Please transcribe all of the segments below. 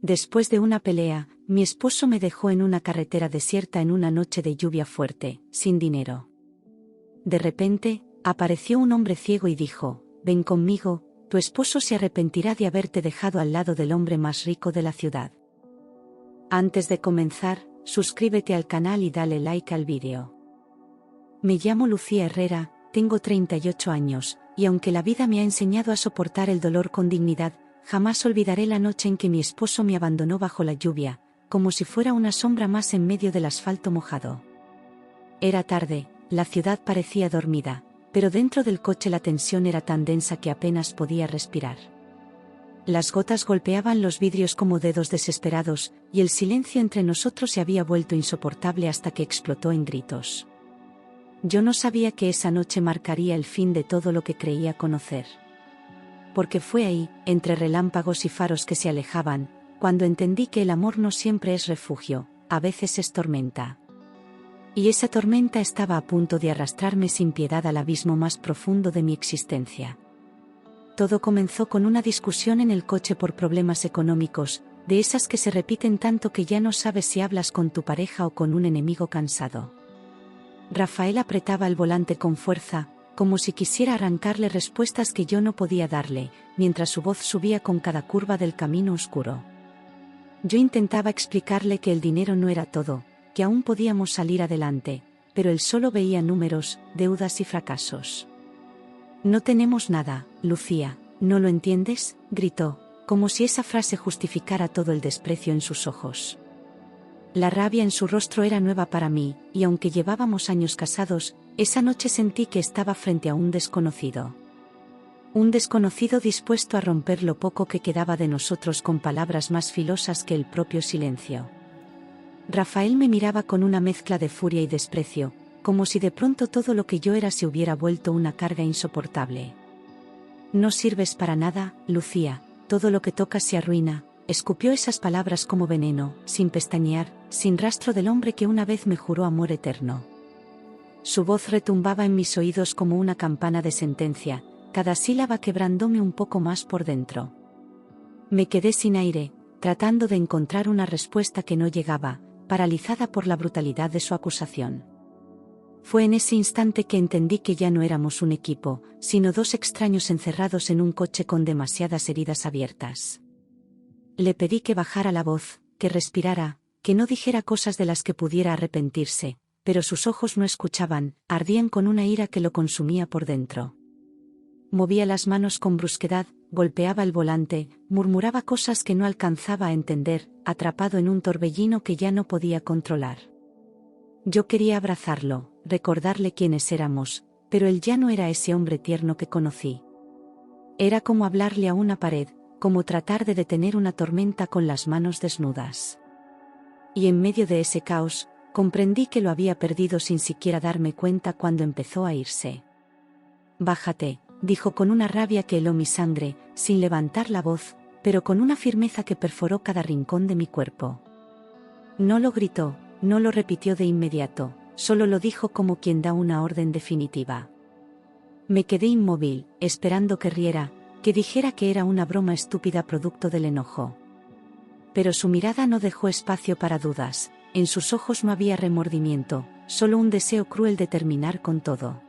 Después de una pelea, mi esposo me dejó en una carretera desierta en una noche de lluvia fuerte, sin dinero. De repente, apareció un hombre ciego y dijo: «Ven conmigo, tu esposo se arrepentirá de haberte dejado al lado del hombre más rico de la ciudad». Antes de comenzar, suscríbete al canal y dale like al vídeo. Me llamo Lucía Herrera, tengo 38 años, y aunque la vida me ha enseñado a soportar el dolor con dignidad, jamás olvidaré la noche en que mi esposo me abandonó bajo la lluvia, como si fuera una sombra más en medio del asfalto mojado. Era tarde, la ciudad parecía dormida, pero dentro del coche la tensión era tan densa que apenas podía respirar. Las gotas golpeaban los vidrios como dedos desesperados, y el silencio entre nosotros se había vuelto insoportable hasta que explotó en gritos. Yo no sabía que esa noche marcaría el fin de todo lo que creía conocer. Porque fue ahí, entre relámpagos y faros que se alejaban, cuando entendí que el amor no siempre es refugio, a veces es tormenta. Y esa tormenta estaba a punto de arrastrarme sin piedad al abismo más profundo de mi existencia. Todo comenzó con una discusión en el coche por problemas económicos, de esas que se repiten tanto que ya no sabes si hablas con tu pareja o con un enemigo cansado. Rafael apretaba el volante con fuerza, como si quisiera arrancarle respuestas que yo no podía darle, mientras su voz subía con cada curva del camino oscuro. Yo intentaba explicarle que el dinero no era todo, que aún podíamos salir adelante, pero él solo veía números, deudas y fracasos. «No tenemos nada, Lucía, ¿no lo entiendes?», gritó, como si esa frase justificara todo el desprecio en sus ojos. La rabia en su rostro era nueva para mí, y aunque llevábamos años casados, esa noche sentí que estaba frente a un desconocido. Un desconocido dispuesto a romper lo poco que quedaba de nosotros con palabras más filosas que el propio silencio. Rafael me miraba con una mezcla de furia y desprecio, como si de pronto todo lo que yo era se hubiera vuelto una carga insoportable. «No sirves para nada, Lucía, todo lo que tocas se arruina», escupió esas palabras como veneno, sin pestañear, sin rastro del hombre que una vez me juró amor eterno. Su voz retumbaba en mis oídos como una campana de sentencia, cada sílaba quebrándome un poco más por dentro. Me quedé sin aire, tratando de encontrar una respuesta que no llegaba, paralizada por la brutalidad de su acusación. Fue en ese instante que entendí que ya no éramos un equipo, sino dos extraños encerrados en un coche con demasiadas heridas abiertas. Le pedí que bajara la voz, que respirara, que no dijera cosas de las que pudiera arrepentirse, pero sus ojos no escuchaban, ardían con una ira que lo consumía por dentro. Movía las manos con brusquedad, golpeaba el volante, murmuraba cosas que no alcanzaba a entender, atrapado en un torbellino que ya no podía controlar. Yo quería abrazarlo, recordarle quiénes éramos, pero él ya no era ese hombre tierno que conocí. Era como hablarle a una pared, como tratar de detener una tormenta con las manos desnudas. Y en medio de ese caos, comprendí que lo había perdido sin siquiera darme cuenta cuando empezó a irse. «Bájate», dijo con una rabia que heló mi sangre, sin levantar la voz, pero con una firmeza que perforó cada rincón de mi cuerpo. No lo gritó, no lo repitió de inmediato, solo lo dijo como quien da una orden definitiva. Me quedé inmóvil, esperando que riera, que dijera que era una broma estúpida producto del enojo. Pero su mirada no dejó espacio para dudas, en sus ojos no había remordimiento, solo un deseo cruel de terminar con todo.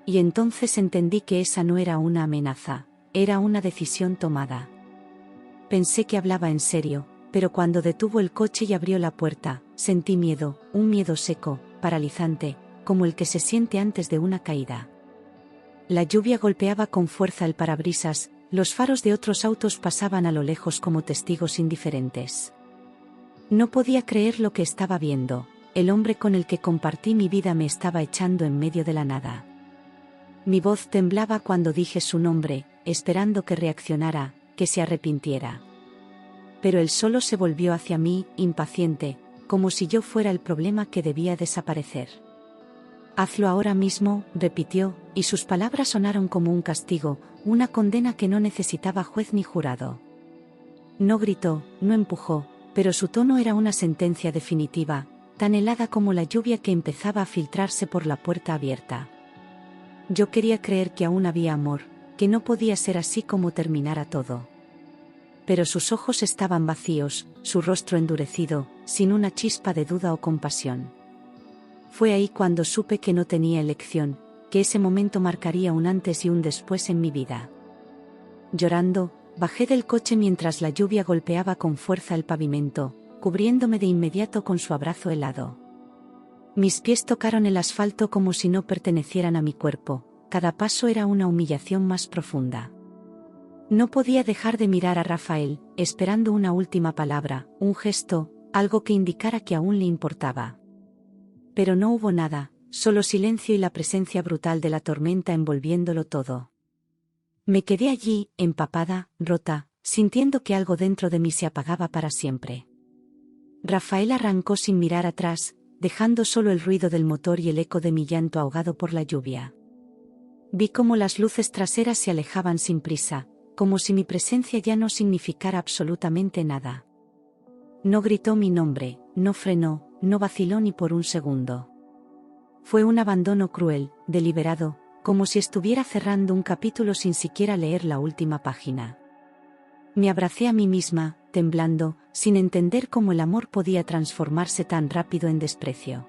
Y entonces entendí que esa no era una amenaza, era una decisión tomada. Pensé que hablaba en serio, pero cuando detuvo el coche y abrió la puerta, sentí miedo, un miedo seco, paralizante, como el que se siente antes de una caída. La lluvia golpeaba con fuerza el parabrisas, los faros de otros autos pasaban a lo lejos como testigos indiferentes. No podía creer lo que estaba viendo, el hombre con el que compartí mi vida me estaba echando en medio de la nada. Mi voz temblaba cuando dije su nombre, esperando que reaccionara, que se arrepintiera. Pero él solo se volvió hacia mí, impaciente, como si yo fuera el problema que debía desaparecer. «Hazlo ahora mismo», repitió, y sus palabras sonaron como un castigo, una condena que no necesitaba juez ni jurado. No gritó, no empujó, pero su tono era una sentencia definitiva, tan helada como la lluvia que empezaba a filtrarse por la puerta abierta. Yo quería creer que aún había amor, que no podía ser así como terminara todo. Pero sus ojos estaban vacíos, su rostro endurecido, sin una chispa de duda o compasión. Fue ahí cuando supe que no tenía elección, que ese momento marcaría un antes y un después en mi vida. Llorando, bajé del coche mientras la lluvia golpeaba con fuerza el pavimento, cubriéndome de inmediato con su abrazo helado. Mis pies tocaron el asfalto como si no pertenecieran a mi cuerpo, cada paso era una humillación más profunda. No podía dejar de mirar a Rafael, esperando una última palabra, un gesto, algo que indicara que aún le importaba. Pero no hubo nada, solo silencio y la presencia brutal de la tormenta envolviéndolo todo. Me quedé allí, empapada, rota, sintiendo que algo dentro de mí se apagaba para siempre. Rafael arrancó sin mirar atrás, dejando solo el ruido del motor y el eco de mi llanto ahogado por la lluvia. Vi cómo las luces traseras se alejaban sin prisa, como si mi presencia ya no significara absolutamente nada. No gritó mi nombre, no frenó, no vaciló ni por un segundo. Fue un abandono cruel, deliberado, como si estuviera cerrando un capítulo sin siquiera leer la última página. Me abracé a mí misma, temblando, sin entender cómo el amor podía transformarse tan rápido en desprecio.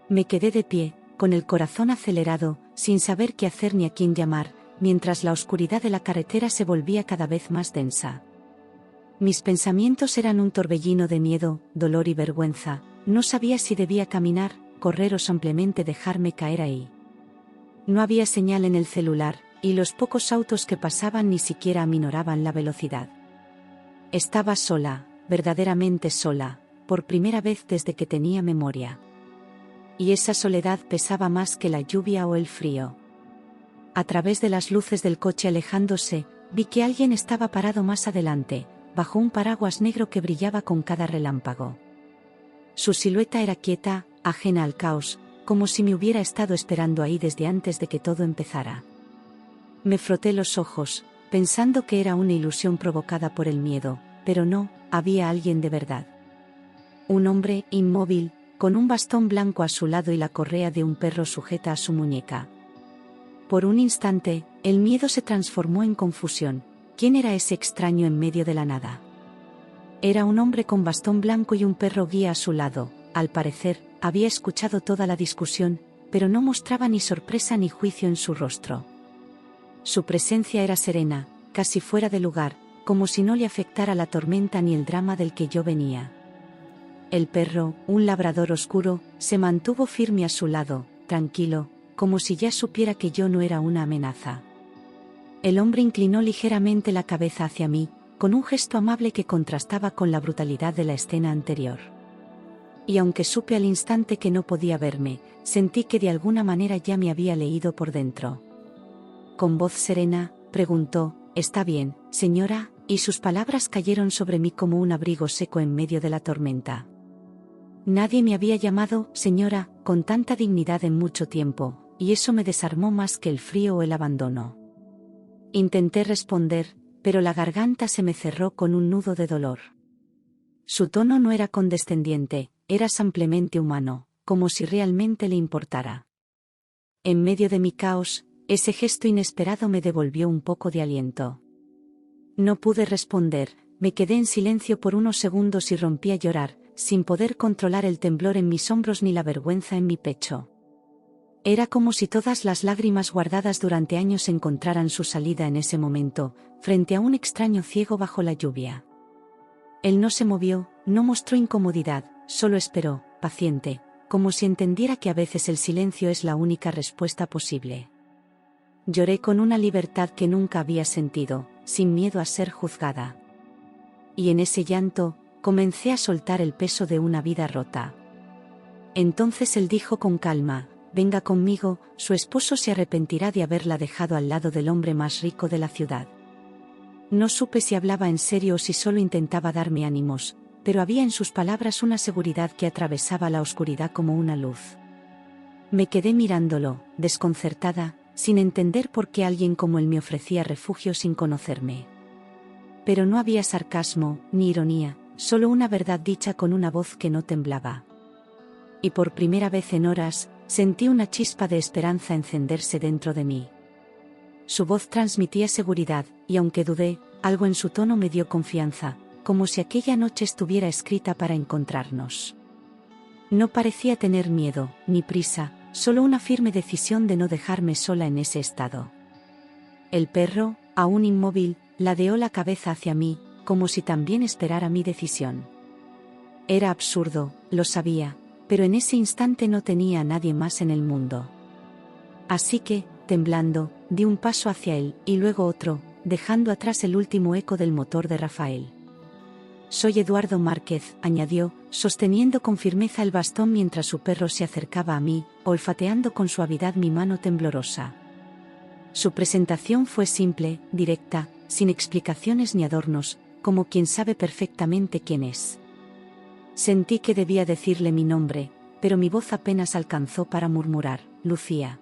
Me quedé de pie, con el corazón acelerado, sin saber qué hacer ni a quién llamar, mientras la oscuridad de la carretera se volvía cada vez más densa. Mis pensamientos eran un torbellino de miedo, dolor y vergüenza, no sabía si debía caminar, correr o simplemente dejarme caer ahí. No había señal en el celular, y los pocos autos que pasaban ni siquiera aminoraban la velocidad. Estaba sola, verdaderamente sola, por primera vez desde que tenía memoria. Y esa soledad pesaba más que la lluvia o el frío. A través de las luces del coche alejándose, vi que alguien estaba parado más adelante, bajo un paraguas negro que brillaba con cada relámpago. Su silueta era quieta, ajena al caos, como si me hubiera estado esperando ahí desde antes de que todo empezara. Me froté los ojos, pensando que era una ilusión provocada por el miedo, pero no, había alguien de verdad. Un hombre, inmóvil, con un bastón blanco a su lado y la correa de un perro sujeta a su muñeca. Por un instante, el miedo se transformó en confusión. ¿Quién era ese extraño en medio de la nada? Era un hombre con bastón blanco y un perro guía a su lado. Al parecer, había escuchado toda la discusión, pero no mostraba ni sorpresa ni juicio en su rostro. Su presencia era serena, casi fuera de lugar, como si no le afectara la tormenta ni el drama del que yo venía. El perro, un labrador oscuro, se mantuvo firme a su lado, tranquilo, como si ya supiera que yo no era una amenaza. El hombre inclinó ligeramente la cabeza hacia mí, con un gesto amable que contrastaba con la brutalidad de la escena anterior. Y aunque supe al instante que no podía verme, sentí que de alguna manera ya me había leído por dentro. Con voz serena, preguntó, «¿Está bien, señora?», y sus palabras cayeron sobre mí como un abrigo seco en medio de la tormenta. Nadie me había llamado «señora» con tanta dignidad en mucho tiempo, y eso me desarmó más que el frío o el abandono. Intenté responder, pero la garganta se me cerró con un nudo de dolor. Su tono no era condescendiente, era simplemente humano, como si realmente le importara. En medio de mi caos, ese gesto inesperado me devolvió un poco de aliento. No pude responder, me quedé en silencio por unos segundos y rompí a llorar, sin poder controlar el temblor en mis hombros ni la vergüenza en mi pecho. Era como si todas las lágrimas guardadas durante años encontraran su salida en ese momento, frente a un extraño ciego bajo la lluvia. Él no se movió, no mostró incomodidad, solo esperó, paciente, como si entendiera que a veces el silencio es la única respuesta posible. Lloré con una libertad que nunca había sentido, sin miedo a ser juzgada. Y en ese llanto, comencé a soltar el peso de una vida rota. Entonces él dijo con calma, «Venga conmigo, su esposo se arrepentirá de haberla dejado al lado del hombre más rico de la ciudad». No supe si hablaba en serio o si solo intentaba darme ánimos, pero había en sus palabras una seguridad que atravesaba la oscuridad como una luz. Me quedé mirándolo, desconcertada, sin entender por qué alguien como él me ofrecía refugio sin conocerme. Pero no había sarcasmo, ni ironía, solo una verdad dicha con una voz que no temblaba. Y por primera vez en horas, sentí una chispa de esperanza encenderse dentro de mí. Su voz transmitía seguridad, y aunque dudé, algo en su tono me dio confianza, como si aquella noche estuviera escrita para encontrarnos. No parecía tener miedo, ni prisa, solo una firme decisión de no dejarme sola en ese estado. El perro, aún inmóvil, ladeó la cabeza hacia mí, como si también esperara mi decisión. Era absurdo, lo sabía, pero en ese instante no tenía a nadie más en el mundo. Así que, temblando, di un paso hacia él, y luego otro, dejando atrás el último eco del motor de Rafael. «Soy Eduardo Márquez», añadió, sosteniendo con firmeza el bastón mientras su perro se acercaba a mí, olfateando con suavidad mi mano temblorosa. Su presentación fue simple, directa, sin explicaciones ni adornos, como quien sabe perfectamente quién es. Sentí que debía decirle mi nombre, pero mi voz apenas alcanzó para murmurar: «Lucía».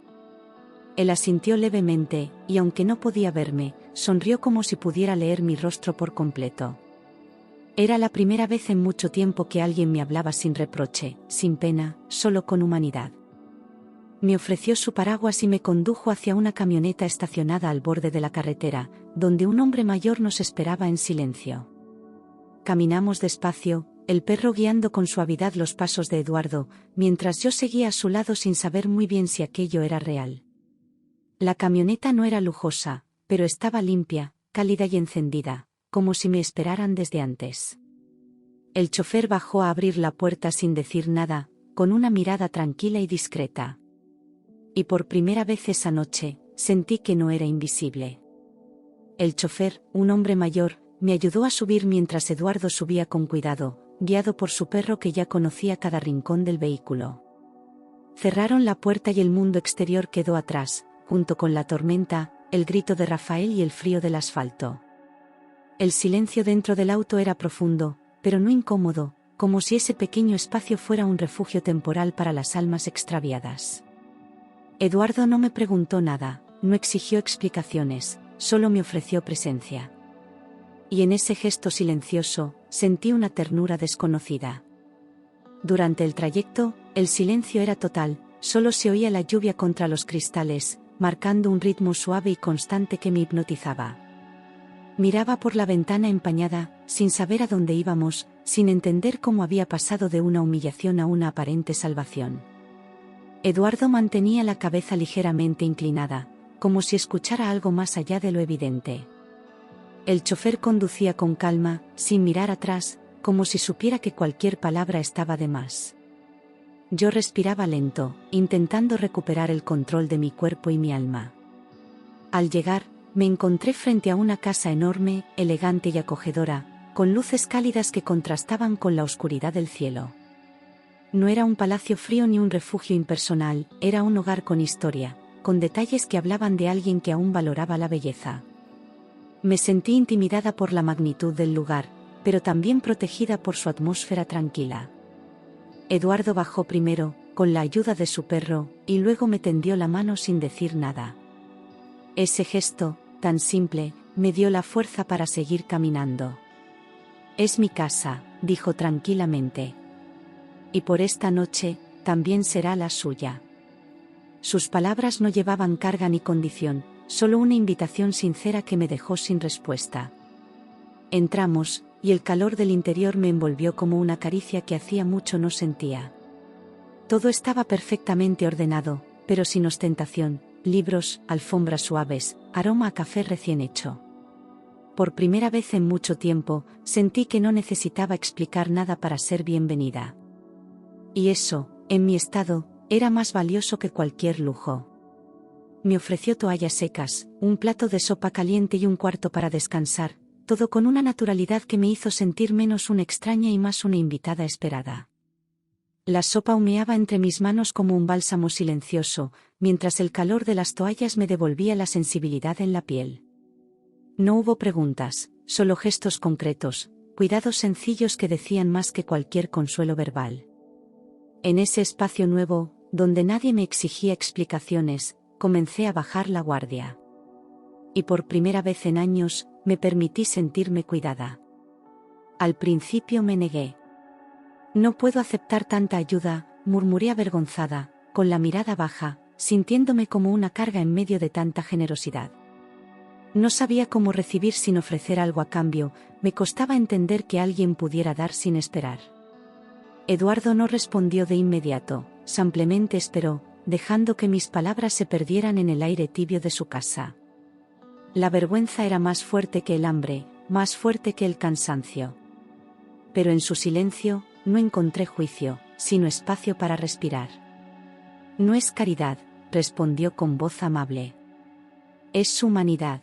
Él asintió levemente, y aunque no podía verme, sonrió como si pudiera leer mi rostro por completo. Era la primera vez en mucho tiempo que alguien me hablaba sin reproche, sin pena, solo con humanidad. Me ofreció su paraguas y me condujo hacia una camioneta estacionada al borde de la carretera, donde un hombre mayor nos esperaba en silencio. Caminamos despacio, el perro guiando con suavidad los pasos de Eduardo, mientras yo seguía a su lado sin saber muy bien si aquello era real. La camioneta no era lujosa, pero estaba limpia, cálida y encendida, como si me esperaran desde antes. El chofer bajó a abrir la puerta sin decir nada, con una mirada tranquila y discreta. Y por primera vez esa noche, sentí que no era invisible. El chofer, un hombre mayor, me ayudó a subir mientras Eduardo subía con cuidado, guiado por su perro que ya conocía cada rincón del vehículo. Cerraron la puerta y el mundo exterior quedó atrás, junto con la tormenta, el grito de Rafael y el frío del asfalto. El silencio dentro del auto era profundo, pero no incómodo, como si ese pequeño espacio fuera un refugio temporal para las almas extraviadas. Eduardo no me preguntó nada, no exigió explicaciones, solo me ofreció presencia. Y en ese gesto silencioso, sentí una ternura desconocida. Durante el trayecto, el silencio era total, solo se oía la lluvia contra los cristales, marcando un ritmo suave y constante que me hipnotizaba. Miraba por la ventana empañada, sin saber a dónde íbamos, sin entender cómo había pasado de una humillación a una aparente salvación. Eduardo mantenía la cabeza ligeramente inclinada, como si escuchara algo más allá de lo evidente. El chofer conducía con calma, sin mirar atrás, como si supiera que cualquier palabra estaba de más. Yo respiraba lento, intentando recuperar el control de mi cuerpo y mi alma. Al llegar, me encontré frente a una casa enorme, elegante y acogedora, con luces cálidas que contrastaban con la oscuridad del cielo. No era un palacio frío ni un refugio impersonal, era un hogar con historia, con detalles que hablaban de alguien que aún valoraba la belleza. Me sentí intimidada por la magnitud del lugar, pero también protegida por su atmósfera tranquila. Eduardo bajó primero, con la ayuda de su perro, y luego me tendió la mano sin decir nada. Ese gesto, tan simple, me dio la fuerza para seguir caminando. «Es mi casa», dijo tranquilamente. «Y por esta noche, también será la suya». Sus palabras no llevaban carga ni condición, solo una invitación sincera que me dejó sin respuesta. Entramos, y el calor del interior me envolvió como una caricia que hacía mucho no sentía. Todo estaba perfectamente ordenado, pero sin ostentación: libros, alfombras suaves, aroma a café recién hecho. Por primera vez en mucho tiempo, sentí que no necesitaba explicar nada para ser bienvenida. Y eso, en mi estado, era más valioso que cualquier lujo. Me ofreció toallas secas, un plato de sopa caliente y un cuarto para descansar, todo con una naturalidad que me hizo sentir menos una extraña y más una invitada esperada. La sopa humeaba entre mis manos como un bálsamo silencioso, mientras el calor de las toallas me devolvía la sensibilidad en la piel. No hubo preguntas, solo gestos concretos, cuidados sencillos que decían más que cualquier consuelo verbal. En ese espacio nuevo, donde nadie me exigía explicaciones, comencé a bajar la guardia. Y por primera vez en años, me permití sentirme cuidada. Al principio me negué. «No puedo aceptar tanta ayuda», murmuré avergonzada, con la mirada baja, sintiéndome como una carga en medio de tanta generosidad. No sabía cómo recibir sin ofrecer algo a cambio, me costaba entender que alguien pudiera dar sin esperar. Eduardo no respondió de inmediato, simplemente esperó, dejando que mis palabras se perdieran en el aire tibio de su casa. La vergüenza era más fuerte que el hambre, más fuerte que el cansancio. Pero en su silencio, no encontré juicio, sino espacio para respirar. No es caridad, respondió con voz amable. Es su humanidad.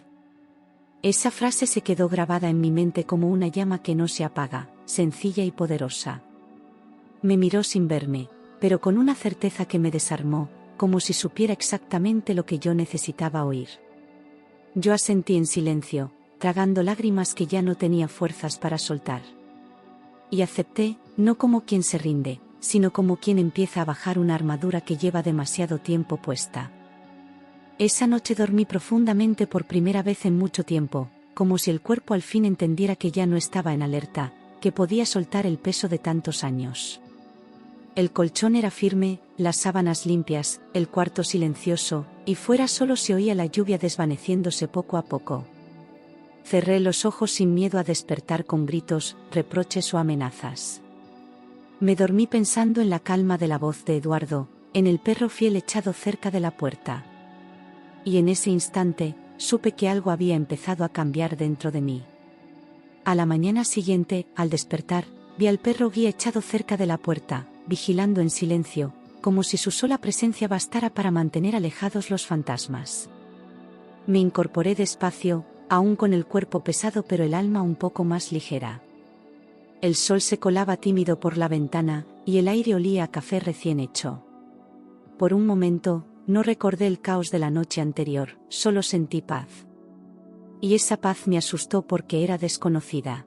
Esa frase se quedó grabada en mi mente como una llama que no se apaga, sencilla y poderosa. Me miró sin verme, pero con una certeza que me desarmó, como si supiera exactamente lo que yo necesitaba oír. Yo asentí en silencio, tragando lágrimas que ya no tenía fuerzas para soltar. Y acepté, no como quien se rinde, sino como quien empieza a bajar una armadura que lleva demasiado tiempo puesta. Esa noche dormí profundamente por primera vez en mucho tiempo, como si el cuerpo al fin entendiera que ya no estaba en alerta, que podía soltar el peso de tantos años. El colchón era firme, las sábanas limpias, el cuarto silencioso, y fuera solo se oía la lluvia desvaneciéndose poco a poco. Cerré los ojos sin miedo a despertar con gritos, reproches o amenazas. Me dormí pensando en la calma de la voz de Eduardo, en el perro fiel echado cerca de la puerta. Y en ese instante, supe que algo había empezado a cambiar dentro de mí. A la mañana siguiente, al despertar, vi al perro guía echado cerca de la puerta, vigilando en silencio, como si su sola presencia bastara para mantener alejados los fantasmas. Me incorporé despacio, aún con el cuerpo pesado pero el alma un poco más ligera. El sol se colaba tímido por la ventana, y el aire olía a café recién hecho. Por un momento, no recordé el caos de la noche anterior, solo sentí paz. Y esa paz me asustó porque era desconocida.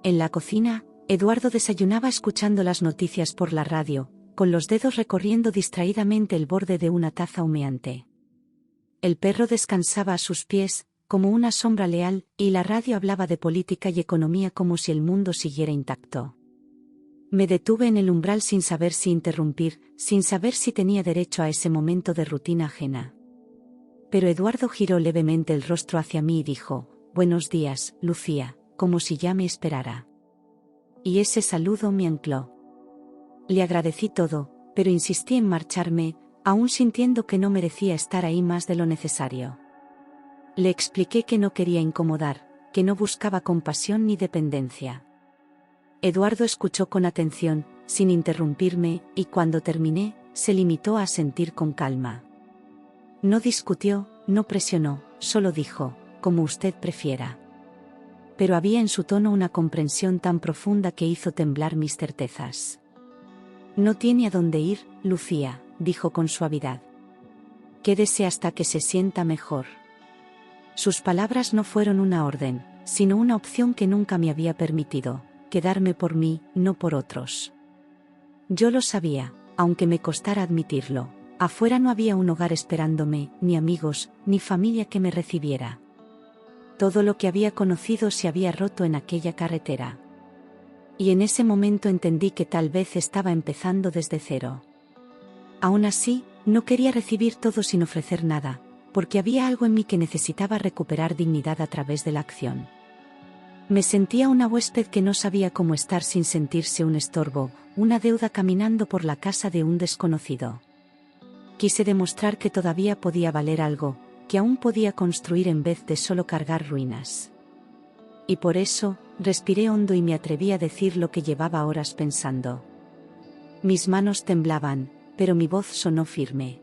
En la cocina, Eduardo desayunaba escuchando las noticias por la radio, con los dedos recorriendo distraídamente el borde de una taza humeante. El perro descansaba a sus pies, como una sombra leal, y la radio hablaba de política y economía como si el mundo siguiera intacto. Me detuve en el umbral sin saber si interrumpir, sin saber si tenía derecho a ese momento de rutina ajena. Pero Eduardo giró levemente el rostro hacia mí y dijo: «Buenos días, Lucía», como si ya me esperara. Y ese saludo me ancló. Le agradecí todo, pero insistí en marcharme, aún sintiendo que no merecía estar ahí más de lo necesario. Le expliqué que no quería incomodar, que no buscaba compasión ni dependencia. Eduardo escuchó con atención, sin interrumpirme, y cuando terminé, se limitó a asentir con calma. No discutió, no presionó, solo dijo: «Como usted prefiera». Pero había en su tono una comprensión tan profunda que hizo temblar mis certezas. «No tiene a dónde ir, Lucía», dijo con suavidad. «Quédese hasta que se sienta mejor». Sus palabras no fueron una orden, sino una opción que nunca me había permitido: quedarme por mí, no por otros. Yo lo sabía, aunque me costara admitirlo. Afuera no había un hogar esperándome, ni amigos, ni familia que me recibiera. Todo lo que había conocido se había roto en aquella carretera. Y en ese momento entendí que tal vez estaba empezando desde cero. Aún así, no quería recibir todo sin ofrecer nada, porque había algo en mí que necesitaba recuperar dignidad a través de la acción. Me sentía una huésped que no sabía cómo estar sin sentirse un estorbo, una deuda caminando por la casa de un desconocido. Quise demostrar que todavía podía valer algo, que aún podía construir en vez de solo cargar ruinas. Y por eso, respiré hondo y me atreví a decir lo que llevaba horas pensando. Mis manos temblaban, pero mi voz sonó firme.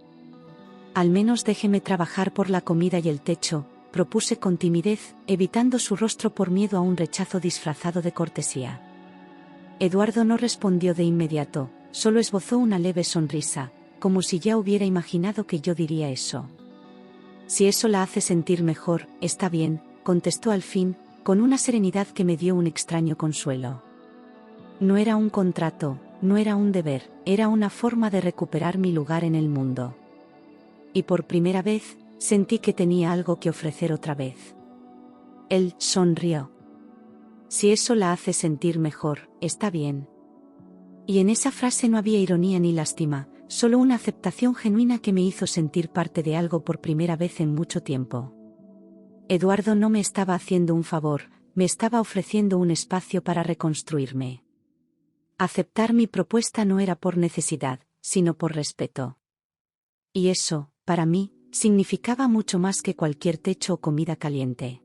«Al menos déjeme trabajar por la comida y el techo», propuse con timidez, evitando su rostro por miedo a un rechazo disfrazado de cortesía. Eduardo no respondió de inmediato, solo esbozó una leve sonrisa, como si ya hubiera imaginado que yo diría eso. «Si eso la hace sentir mejor, está bien», contestó al fin, con una serenidad que me dio un extraño consuelo. No era un contrato, no era un deber, era una forma de recuperar mi lugar en el mundo. Y por primera vez, sentí que tenía algo que ofrecer otra vez. Él sonrió. «Si eso la hace sentir mejor, está bien». Y en esa frase no había ironía ni lástima, solo una aceptación genuina que me hizo sentir parte de algo por primera vez en mucho tiempo. Eduardo no me estaba haciendo un favor, me estaba ofreciendo un espacio para reconstruirme. Aceptar mi propuesta no era por necesidad, sino por respeto. Y eso, para mí, significaba mucho más que cualquier techo o comida caliente.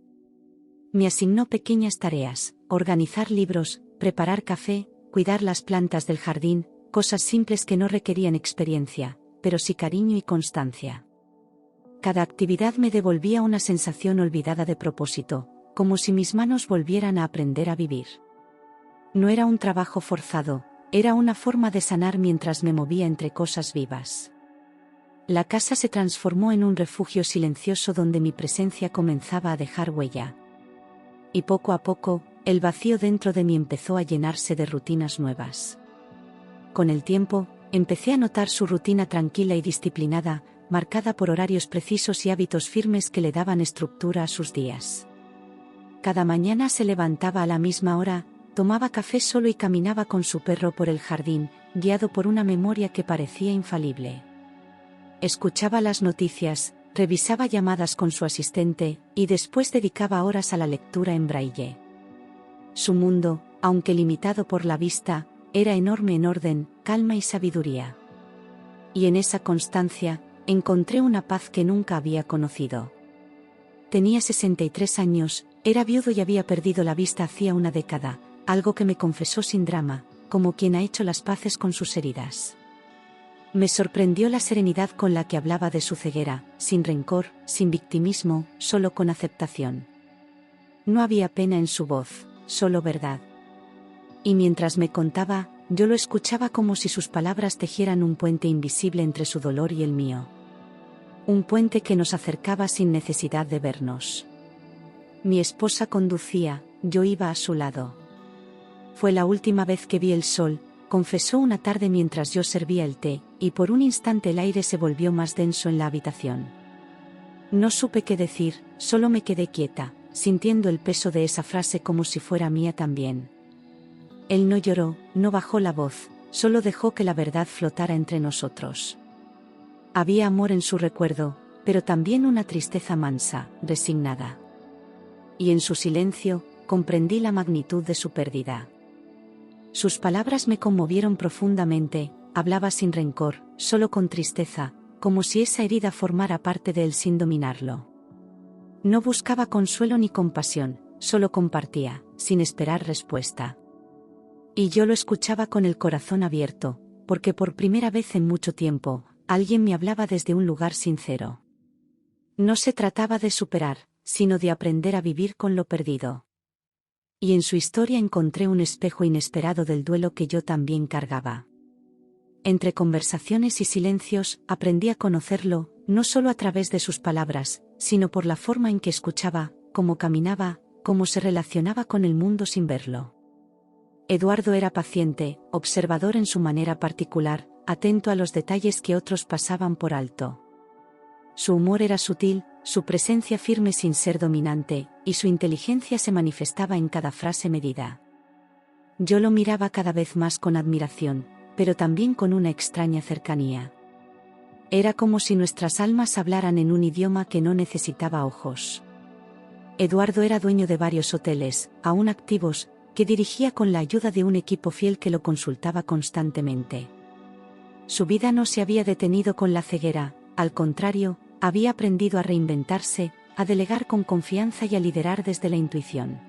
Me asignó pequeñas tareas: organizar libros, preparar café, cuidar las plantas del jardín, cosas simples que no requerían experiencia, pero sí cariño y constancia. Cada actividad me devolvía una sensación olvidada de propósito, como si mis manos volvieran a aprender a vivir. No era un trabajo forzado, era una forma de sanar mientras me movía entre cosas vivas. La casa se transformó en un refugio silencioso donde mi presencia comenzaba a dejar huella. Y poco a poco, el vacío dentro de mí empezó a llenarse de rutinas nuevas. Con el tiempo, empecé a notar su rutina tranquila y disciplinada, marcada por horarios precisos y hábitos firmes que le daban estructura a sus días. Cada mañana se levantaba a la misma hora, tomaba café solo y caminaba con su perro por el jardín, guiado por una memoria que parecía infalible. Escuchaba las noticias, revisaba llamadas con su asistente, y después dedicaba horas a la lectura en braille. Su mundo, aunque limitado por la vista, era enorme en orden, calma y sabiduría. Y en esa constancia, encontré una paz que nunca había conocido. Tenía 63 años, era viudo y había perdido la vista hacía una década, algo que me confesó sin drama, como quien ha hecho las paces con sus heridas. Me sorprendió la serenidad con la que hablaba de su ceguera, sin rencor, sin victimismo, solo con aceptación. No había pena en su voz, solo verdad. Y mientras me contaba, yo lo escuchaba como si sus palabras tejieran un puente invisible entre su dolor y el mío. Un puente que nos acercaba sin necesidad de vernos. Mi esposa conducía, yo iba a su lado. Fue la última vez que vi el sol, confesó una tarde mientras yo servía el té, y por un instante el aire se volvió más denso en la habitación. No supe qué decir, solo me quedé quieta, sintiendo el peso de esa frase como si fuera mía también. Él no lloró, no bajó la voz, solo dejó que la verdad flotara entre nosotros. Había amor en su recuerdo, pero también una tristeza mansa, resignada. Y en su silencio, comprendí la magnitud de su pérdida. Sus palabras me conmovieron profundamente, hablaba sin rencor, solo con tristeza, como si esa herida formara parte de él sin dominarlo. No buscaba consuelo ni compasión, solo compartía, sin esperar respuesta. Y yo lo escuchaba con el corazón abierto, porque por primera vez en mucho tiempo, alguien me hablaba desde un lugar sincero. No se trataba de superar, sino de aprender a vivir con lo perdido. Y en su historia encontré un espejo inesperado del duelo que yo también cargaba. Entre conversaciones y silencios, aprendí a conocerlo, no solo a través de sus palabras, sino por la forma en que escuchaba, cómo caminaba, cómo se relacionaba con el mundo sin verlo. Eduardo era paciente, observador en su manera particular, atento a los detalles que otros pasaban por alto. Su humor era sutil, su presencia firme sin ser dominante, y su inteligencia se manifestaba en cada frase medida. Yo lo miraba cada vez más con admiración, pero también con una extraña cercanía. Era como si nuestras almas hablaran en un idioma que no necesitaba ojos. Eduardo era dueño de varios hoteles, aún activos, que dirigía con la ayuda de un equipo fiel que lo consultaba constantemente. Su vida no se había detenido con la ceguera, al contrario, había aprendido a reinventarse, a delegar con confianza y a liderar desde la intuición.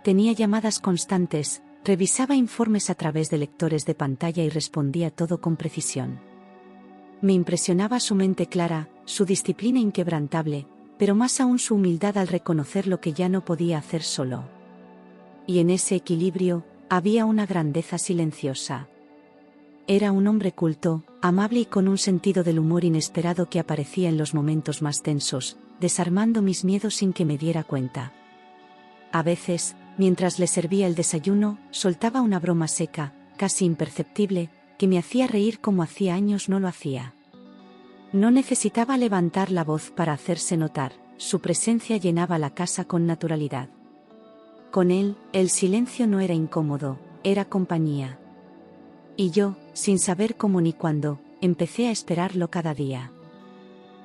Tenía llamadas constantes, revisaba informes a través de lectores de pantalla y respondía todo con precisión. Me impresionaba su mente clara, su disciplina inquebrantable, pero más aún su humildad al reconocer lo que ya no podía hacer solo. Y en ese equilibrio, había una grandeza silenciosa. Era un hombre culto, amable y con un sentido del humor inesperado que aparecía en los momentos más tensos, desarmando mis miedos sin que me diera cuenta. A veces, mientras le servía el desayuno, soltaba una broma seca, casi imperceptible, que me hacía reír como hacía años no lo hacía. No necesitaba levantar la voz para hacerse notar, su presencia llenaba la casa con naturalidad. Con él, el silencio no era incómodo, era compañía. Y yo, sin saber cómo ni cuándo, empecé a esperarlo cada día.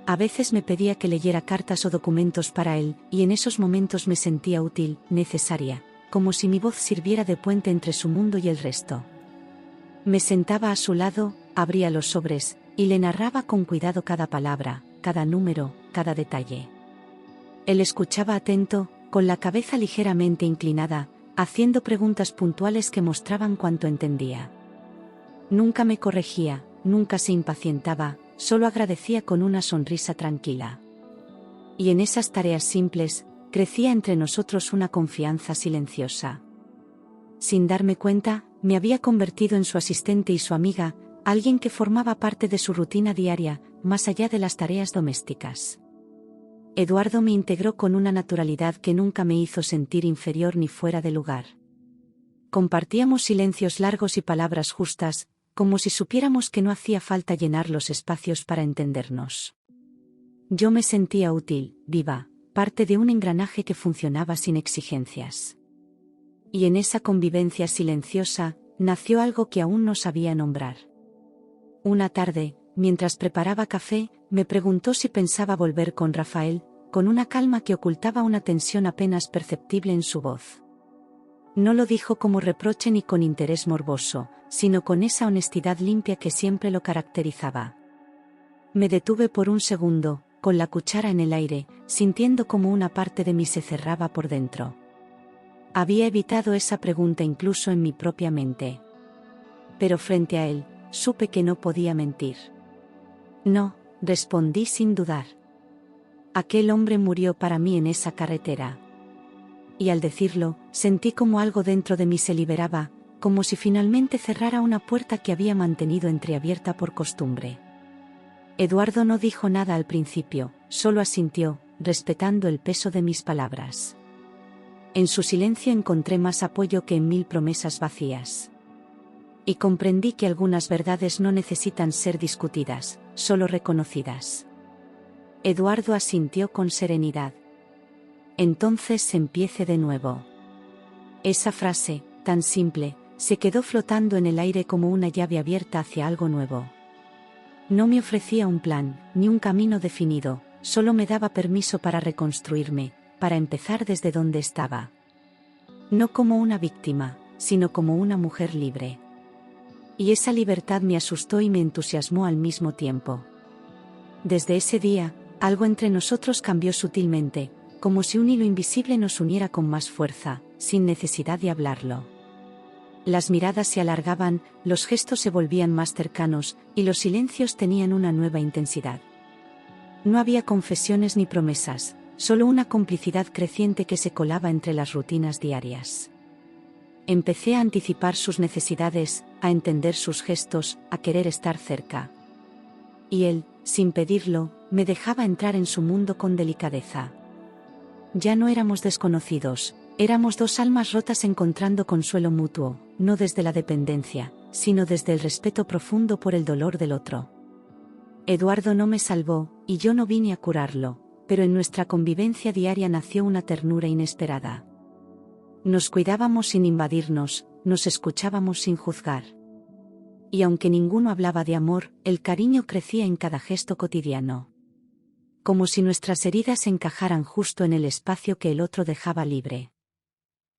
A veces me pedía que leyera cartas o documentos para él, y en esos momentos me sentía útil, necesaria, como si mi voz sirviera de puente entre su mundo y el resto. Me sentaba a su lado, abría los sobres, y le narraba con cuidado cada palabra, cada número, cada detalle. Él escuchaba atento, con la cabeza ligeramente inclinada, haciendo preguntas puntuales que mostraban cuánto entendía. Nunca me corregía, nunca se impacientaba, solo agradecía con una sonrisa tranquila. Y en esas tareas simples, crecía entre nosotros una confianza silenciosa. Sin darme cuenta, me había convertido en su asistente y su amiga, alguien que formaba parte de su rutina diaria, más allá de las tareas domésticas. Eduardo me integró con una naturalidad que nunca me hizo sentir inferior ni fuera de lugar. Compartíamos silencios largos y palabras justas, como si supiéramos que no hacía falta llenar los espacios para entendernos. Yo me sentía útil, viva, parte de un engranaje que funcionaba sin exigencias. Y en esa convivencia silenciosa, nació algo que aún no sabía nombrar. Una tarde, mientras preparaba café, me preguntó si pensaba volver con Rafael, con una calma que ocultaba una tensión apenas perceptible en su voz. No lo dijo como reproche ni con interés morboso, sino con esa honestidad limpia que siempre lo caracterizaba. Me detuve por un segundo, con la cuchara en el aire, sintiendo como una parte de mí se cerraba por dentro. Había evitado esa pregunta incluso en mi propia mente. Pero frente a él, supe que no podía mentir. No, respondí sin dudar. Aquel hombre murió para mí en esa carretera. Y al decirlo, sentí como algo dentro de mí se liberaba, como si finalmente cerrara una puerta que había mantenido entreabierta por costumbre. Eduardo no dijo nada al principio, solo asintió, respetando el peso de mis palabras. En su silencio encontré más apoyo que en 1000 promesas vacías. Y comprendí que algunas verdades no necesitan ser discutidas, solo reconocidas. Eduardo asintió con serenidad. Entonces empiece de nuevo. Esa frase, tan simple, se quedó flotando en el aire como una llave abierta hacia algo nuevo. No me ofrecía un plan, ni un camino definido, solo me daba permiso para reconstruirme, para empezar desde donde estaba. No como una víctima, sino como una mujer libre. Y esa libertad me asustó y me entusiasmó al mismo tiempo. Desde ese día, algo entre nosotros cambió sutilmente, como si un hilo invisible nos uniera con más fuerza, sin necesidad de hablarlo. Las miradas se alargaban, los gestos se volvían más cercanos, y los silencios tenían una nueva intensidad. No había confesiones ni promesas, solo una complicidad creciente que se colaba entre las rutinas diarias. Empecé a anticipar sus necesidades, a entender sus gestos, a querer estar cerca. Y él, sin pedirlo, me dejaba entrar en su mundo con delicadeza. Ya no éramos desconocidos, éramos dos almas rotas encontrando consuelo mutuo, no desde la dependencia, sino desde el respeto profundo por el dolor del otro. Eduardo no me salvó, y yo no vine a curarlo, pero en nuestra convivencia diaria nació una ternura inesperada. Nos cuidábamos sin invadirnos, nos escuchábamos sin juzgar. Y aunque ninguno hablaba de amor, el cariño crecía en cada gesto cotidiano. Como si nuestras heridas encajaran justo en el espacio que el otro dejaba libre.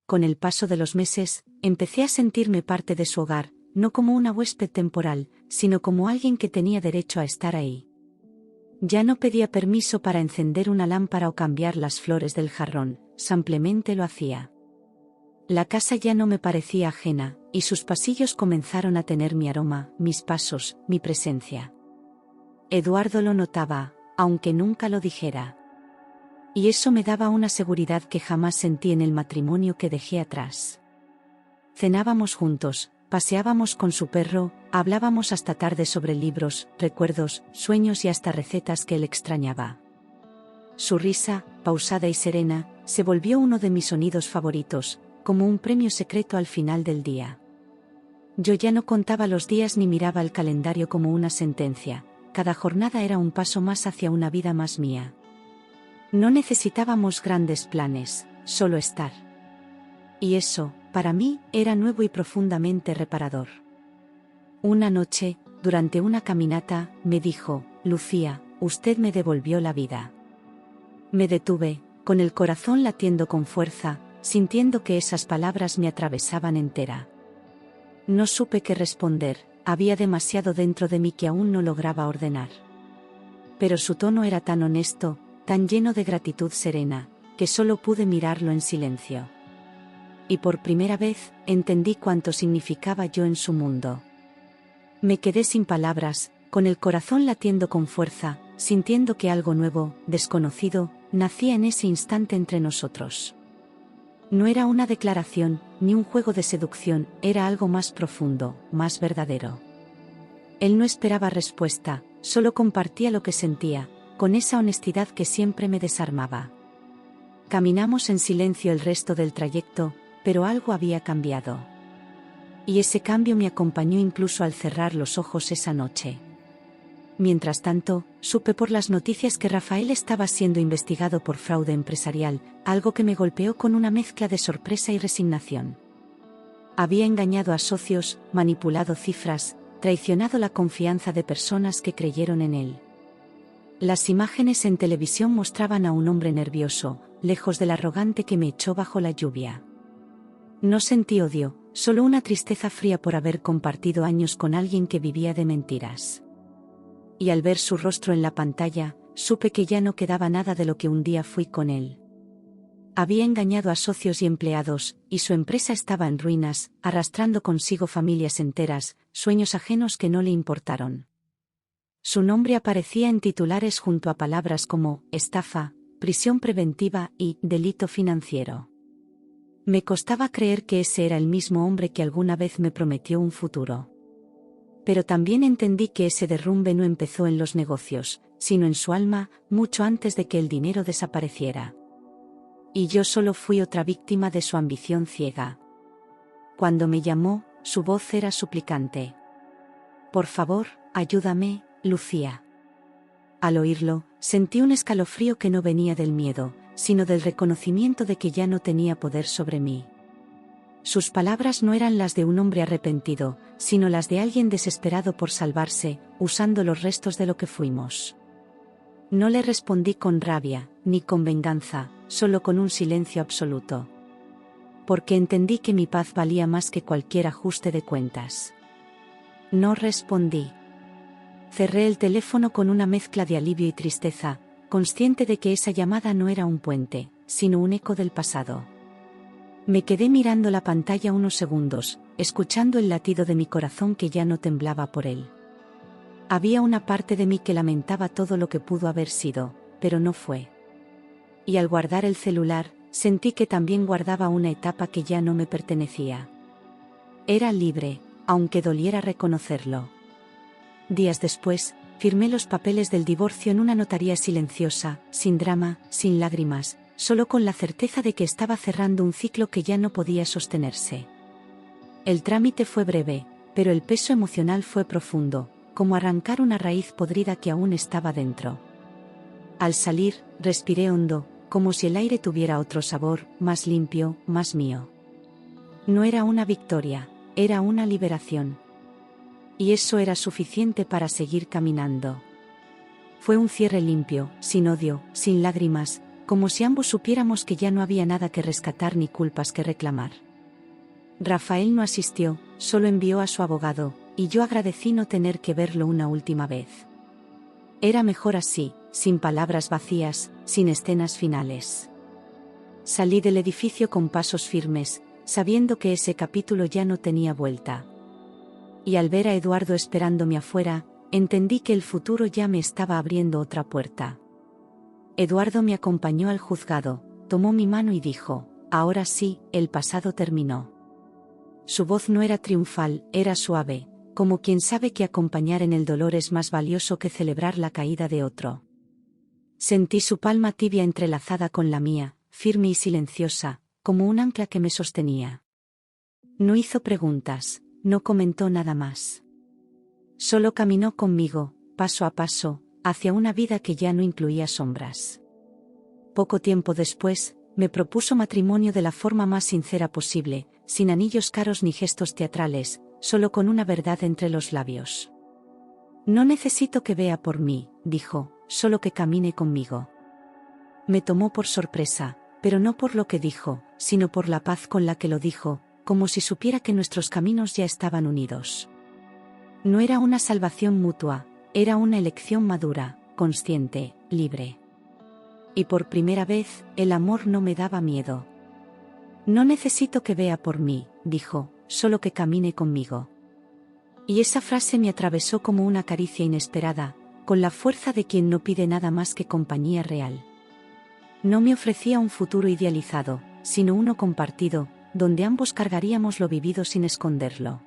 Con el paso de los meses, empecé a sentirme parte de su hogar, no como una huésped temporal, sino como alguien que tenía derecho a estar ahí. Ya no pedía permiso para encender una lámpara o cambiar las flores del jarrón, simplemente lo hacía. La casa ya no me parecía ajena, y sus pasillos comenzaron a tener mi aroma, mis pasos, mi presencia. Eduardo lo notaba, aunque nunca lo dijera. Y eso me daba una seguridad que jamás sentí en el matrimonio que dejé atrás. Cenábamos juntos, paseábamos con su perro, hablábamos hasta tarde sobre libros, recuerdos, sueños y hasta recetas que él extrañaba. Su risa, pausada y serena, se volvió uno de mis sonidos favoritos, como un premio secreto al final del día. Yo ya no contaba los días ni miraba el calendario como una sentencia, cada jornada era un paso más hacia una vida más mía. No necesitábamos grandes planes, solo estar. Y eso, para mí, era nuevo y profundamente reparador. Una noche, durante una caminata, me dijo: Lucía, usted me devolvió la vida. Me detuve, con el corazón latiendo con fuerza, sintiendo que esas palabras me atravesaban entera. No supe qué responder, había demasiado dentro de mí que aún no lograba ordenar. Pero su tono era tan honesto, tan lleno de gratitud serena, que solo pude mirarlo en silencio. Y por primera vez, entendí cuánto significaba yo en su mundo. Me quedé sin palabras, con el corazón latiendo con fuerza, sintiendo que algo nuevo, desconocido, nacía en ese instante entre nosotros. No era una declaración, ni un juego de seducción, era algo más profundo, más verdadero. Él no esperaba respuesta, solo compartía lo que sentía, con esa honestidad que siempre me desarmaba. Caminamos en silencio el resto del trayecto, pero algo había cambiado. Y ese cambio me acompañó incluso al cerrar los ojos esa noche. Mientras tanto, supe por las noticias que Rafael estaba siendo investigado por fraude empresarial, algo que me golpeó con una mezcla de sorpresa y resignación. Había engañado a socios, manipulado cifras, traicionado la confianza de personas que creyeron en él. Las imágenes en televisión mostraban a un hombre nervioso, lejos del arrogante que me echó bajo la lluvia. No sentí odio, solo una tristeza fría por haber compartido años con alguien que vivía de mentiras. Y al ver su rostro en la pantalla, supe que ya no quedaba nada de lo que un día fui con él. Había engañado a socios y empleados, y su empresa estaba en ruinas, arrastrando consigo familias enteras, sueños ajenos que no le importaron. Su nombre aparecía en titulares junto a palabras como estafa, prisión preventiva y delito financiero. Me costaba creer que ese era el mismo hombre que alguna vez me prometió un futuro. Pero también entendí que ese derrumbe no empezó en los negocios, sino en su alma, mucho antes de que el dinero desapareciera. Y yo solo fui otra víctima de su ambición ciega. Cuando me llamó, su voz era suplicante. Por favor, ayúdame, Lucía. Al oírlo, sentí un escalofrío que no venía del miedo, sino del reconocimiento de que ya no tenía poder sobre mí. Sus palabras no eran las de un hombre arrepentido, sino las de alguien desesperado por salvarse, usando los restos de lo que fuimos. No le respondí con rabia, ni con venganza, solo con un silencio absoluto. Porque entendí que mi paz valía más que cualquier ajuste de cuentas. No respondí. Cerré el teléfono con una mezcla de alivio y tristeza, consciente de que esa llamada no era un puente, sino un eco del pasado. Me quedé mirando la pantalla unos segundos, escuchando el latido de mi corazón que ya no temblaba por él. Había una parte de mí que lamentaba todo lo que pudo haber sido, pero no fue. Y al guardar el celular, sentí que también guardaba una etapa que ya no me pertenecía. Era libre, aunque doliera reconocerlo. Días después, firmé los papeles del divorcio en una notaría silenciosa, sin drama, sin lágrimas, solo con la certeza de que estaba cerrando un ciclo que ya no podía sostenerse. El trámite fue breve, pero el peso emocional fue profundo, como arrancar una raíz podrida que aún estaba dentro. Al salir, respiré hondo, como si el aire tuviera otro sabor, más limpio, más mío. No era una victoria, era una liberación. Y eso era suficiente para seguir caminando. Fue un cierre limpio, sin odio, sin lágrimas, como si ambos supiéramos que ya no había nada que rescatar ni culpas que reclamar. Rafael no asistió, solo envió a su abogado, y yo agradecí no tener que verlo una última vez. Era mejor así, sin palabras vacías, sin escenas finales. Salí del edificio con pasos firmes, sabiendo que ese capítulo ya no tenía vuelta. Y al ver a Eduardo esperándome afuera, entendí que el futuro ya me estaba abriendo otra puerta. Eduardo me acompañó al juzgado, tomó mi mano y dijo, ahora sí, el pasado terminó. Su voz no era triunfal, era suave, como quien sabe que acompañar en el dolor es más valioso que celebrar la caída de otro. Sentí su palma tibia entrelazada con la mía, firme y silenciosa, como un ancla que me sostenía. No hizo preguntas, no comentó nada más. Solo caminó conmigo, paso a paso, hacia una vida que ya no incluía sombras. Poco tiempo después, me propuso matrimonio de la forma más sincera posible, sin anillos caros ni gestos teatrales, solo con una verdad entre los labios. No necesito que vea por mí, dijo, solo que camine conmigo. Me tomó por sorpresa, pero no por lo que dijo, sino por la paz con la que lo dijo, como si supiera que nuestros caminos ya estaban unidos. No era una salvación mutua, era una elección madura, consciente, libre. Y por primera vez, el amor no me daba miedo. No necesito que vea por mí, dijo, solo que camine conmigo. Y esa frase me atravesó como una caricia inesperada, con la fuerza de quien no pide nada más que compañía real. No me ofrecía un futuro idealizado, sino uno compartido, donde ambos cargaríamos lo vivido sin esconderlo.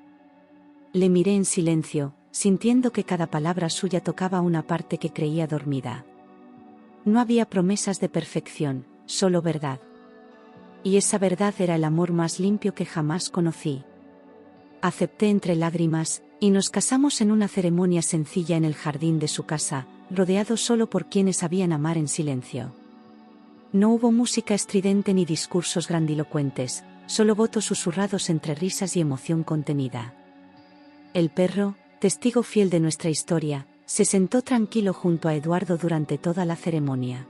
Le miré en silencio, sintiendo que cada palabra suya tocaba una parte que creía dormida. No había promesas de perfección, solo verdad. Y esa verdad era el amor más limpio que jamás conocí. Acepté entre lágrimas, y nos casamos en una ceremonia sencilla en el jardín de su casa, rodeado solo por quienes sabían amar en silencio. No hubo música estridente ni discursos grandilocuentes, solo votos susurrados entre risas y emoción contenida. El perro, testigo fiel de nuestra historia, se sentó tranquilo junto a Eduardo durante toda la ceremonia.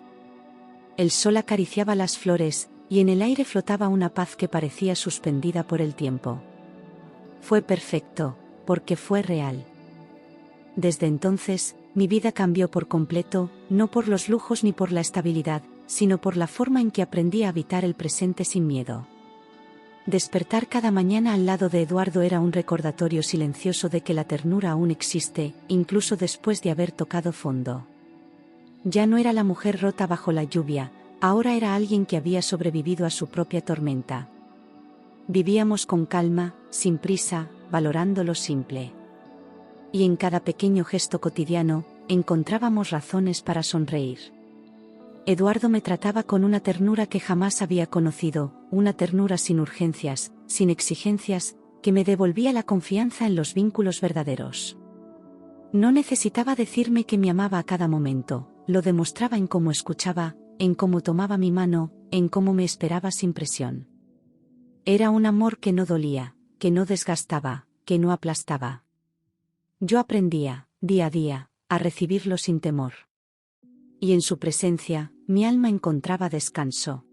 El sol acariciaba las flores, y en el aire flotaba una paz que parecía suspendida por el tiempo. Fue perfecto, porque fue real. Desde entonces, mi vida cambió por completo, no por los lujos ni por la estabilidad, sino por la forma en que aprendí a habitar el presente sin miedo. Despertar cada mañana al lado de Eduardo era un recordatorio silencioso de que la ternura aún existe, incluso después de haber tocado fondo. Ya no era la mujer rota bajo la lluvia, ahora era alguien que había sobrevivido a su propia tormenta. Vivíamos con calma, sin prisa, valorando lo simple. Y en cada pequeño gesto cotidiano, encontrábamos razones para sonreír. Eduardo me trataba con una ternura que jamás había conocido, una ternura sin urgencias, sin exigencias, que me devolvía la confianza en los vínculos verdaderos. No necesitaba decirme que me amaba a cada momento, lo demostraba en cómo escuchaba, en cómo tomaba mi mano, en cómo me esperaba sin presión. Era un amor que no dolía, que no desgastaba, que no aplastaba. Yo aprendía, día a día, a recibirlo sin temor. Y en su presencia, mi alma encontraba descanso.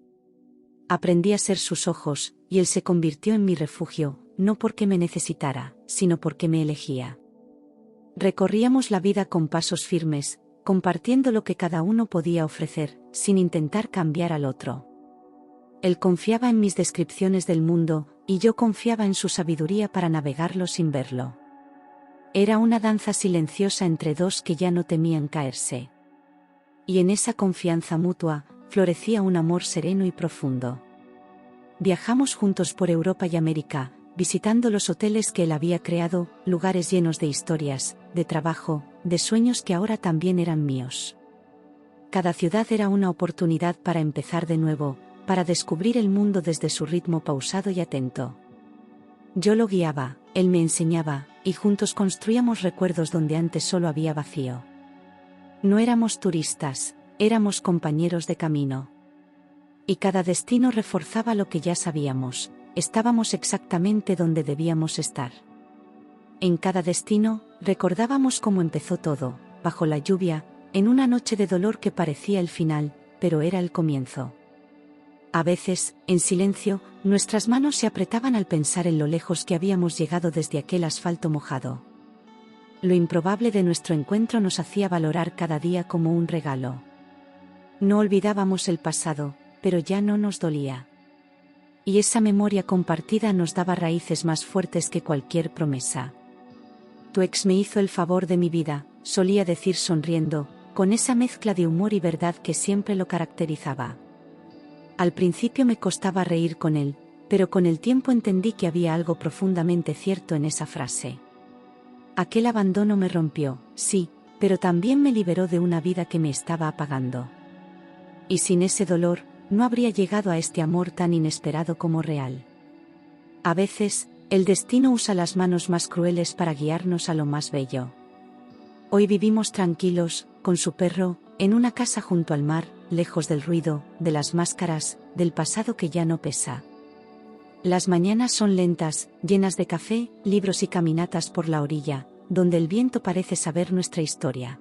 Aprendí a ser sus ojos, y él se convirtió en mi refugio, no porque me necesitara, sino porque me elegía. Recorríamos la vida con pasos firmes, compartiendo lo que cada uno podía ofrecer, sin intentar cambiar al otro. Él confiaba en mis descripciones del mundo, y yo confiaba en su sabiduría para navegarlo sin verlo. Era una danza silenciosa entre dos que ya no temían caerse. Y en esa confianza mutua, florecía un amor sereno y profundo. Viajamos juntos por Europa y América, visitando los hoteles que él había creado, lugares llenos de historias, de trabajo, de sueños que ahora también eran míos. Cada ciudad era una oportunidad para empezar de nuevo, para descubrir el mundo desde su ritmo pausado y atento. Yo lo guiaba, él me enseñaba, y juntos construíamos recuerdos donde antes solo había vacío. No éramos turistas, éramos compañeros de camino. Y cada destino reforzaba lo que ya sabíamos, estábamos exactamente donde debíamos estar. En cada destino, recordábamos cómo empezó todo, bajo la lluvia, en una noche de dolor que parecía el final, pero era el comienzo. A veces, en silencio, nuestras manos se apretaban al pensar en lo lejos que habíamos llegado desde aquel asfalto mojado. Lo improbable de nuestro encuentro nos hacía valorar cada día como un regalo. No olvidábamos el pasado, pero ya no nos dolía. Y esa memoria compartida nos daba raíces más fuertes que cualquier promesa. Tu ex me hizo el favor de mi vida, solía decir sonriendo, con esa mezcla de humor y verdad que siempre lo caracterizaba. Al principio me costaba reír con él, pero con el tiempo entendí que había algo profundamente cierto en esa frase. Aquel abandono me rompió, sí, pero también me liberó de una vida que me estaba apagando. Y sin ese dolor, no habría llegado a este amor tan inesperado como real. A veces, el destino usa las manos más crueles para guiarnos a lo más bello. Hoy vivimos tranquilos, con su perro, en una casa junto al mar, lejos del ruido, de las máscaras, del pasado que ya no pesa. Las mañanas son lentas, llenas de café, libros y caminatas por la orilla, donde el viento parece saber nuestra historia.